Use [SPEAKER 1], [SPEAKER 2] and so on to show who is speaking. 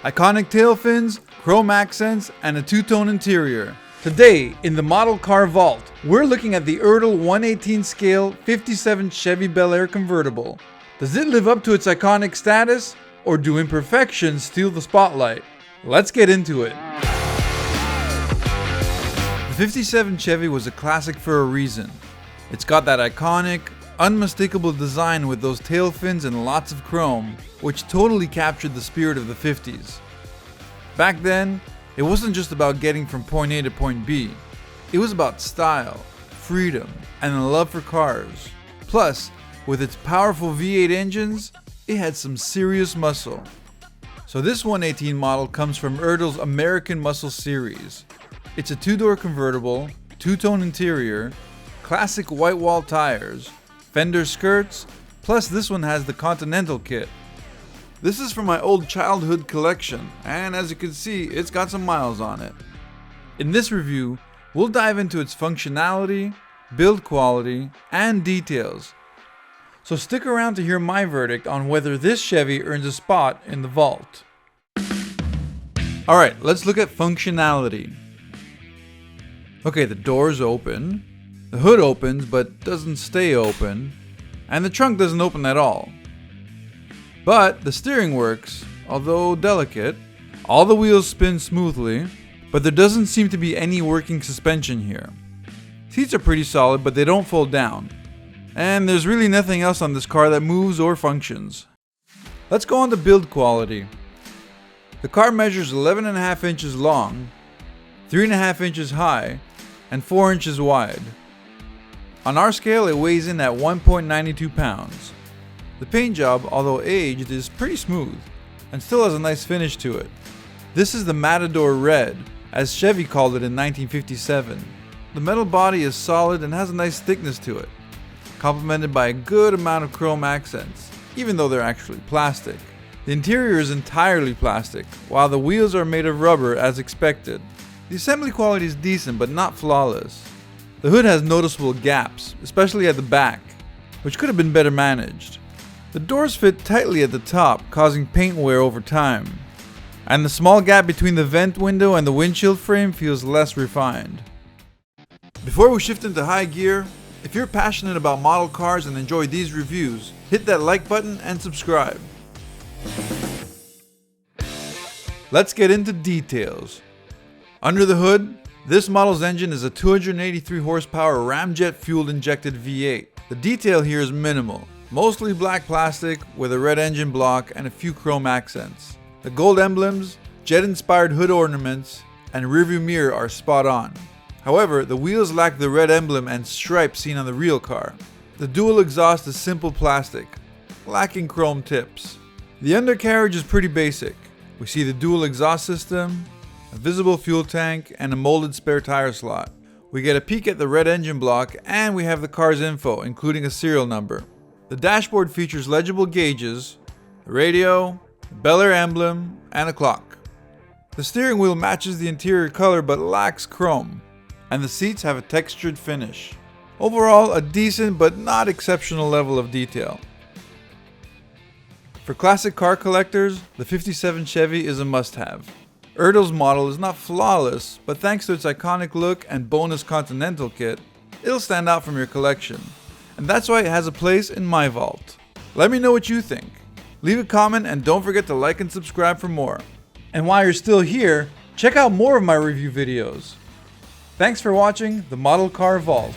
[SPEAKER 1] iconic tail fins, chrome accents, and a two-tone interior. Today, in the Model Car Vault, we're looking at the Ertl 1/18 scale 57 Chevy Bel Air Convertible. Does it live up to its iconic status, or do imperfections steal the spotlight? Let's get into it. The 57 Chevy was a classic for a reason. It's got that iconic, unmistakable design with those tail fins and lots of chrome, which totally captured the spirit of the 50s. Back then, it wasn't just about getting from point A to point B. It was about style, freedom, and a love for cars. Plus, with its powerful V8 engines, it had some serious muscle. So this 118 model comes from Ertl's American Muscle series. It's a two-door convertible, two-tone interior, classic white wall tires, fender skirts, plus this one has the Continental kit. This is from my old childhood collection, and as you can see, it's got some miles on it. In this review, we'll dive into its functionality, build quality, and details. So stick around to hear my verdict on whether this Chevy earns a spot in the vault. Alright, let's look at functionality. Okay, the doors open. The hood opens but doesn't stay open, and the trunk doesn't open at all. But the steering works, although delicate. All the wheels spin smoothly, but there doesn't seem to be any working suspension here. Seats are pretty solid, but they don't fold down. And there's really nothing else on this car that moves or functions. Let's go on to build quality. The car measures 11.5 inches long, 3.5 inches high, and 4 inches wide. On our scale, it weighs in at 1.92 pounds. The paint job, although aged, is pretty smooth and still has a nice finish to it. This is the Matador Red, as Chevy called it in 1957. The metal body is solid and has a nice thickness to it, complemented by a good amount of chrome accents, even though they're actually plastic. The interior is entirely plastic, while the wheels are made of rubber as expected. The assembly quality is decent but not flawless. The hood has noticeable gaps, especially at the back, which could have been better managed. The doors fit tightly at the top, causing paint wear over time. And the small gap between the vent window and the windshield frame feels less refined. Before we shift into high gear, if you're passionate about model cars and enjoy these reviews, hit that like button and subscribe. Let's get into details. Under the hood, this model's engine is a 283 horsepower ramjet fueled injected V8. The detail here is minimal, mostly black plastic with a red engine block and a few chrome accents. The gold emblems, jet-inspired hood ornaments, and rearview mirror are spot on. However, the wheels lack the red emblem and stripe seen on the real car. The dual exhaust is simple plastic, lacking chrome tips. The undercarriage is pretty basic. We see the dual exhaust system, a visible fuel tank, and a molded spare tire slot. We get a peek at the red engine block, and we have the car's info, including a serial number. The dashboard features legible gauges, a radio, a Bel Air emblem, and a clock. The steering wheel matches the interior color but lacks chrome, and the seats have a textured finish. Overall, a decent but not exceptional level of detail. For classic car collectors, the 57 Chevy is a must-have. Ertl's model is not flawless, but thanks to its iconic look and bonus Continental kit, it'll stand out from your collection. And that's why it has a place in my vault. Let me know what you think. Leave a comment and don't forget to like and subscribe for more. And while you're still here, check out more of my review videos. Thanks for watching the Model Car Vault.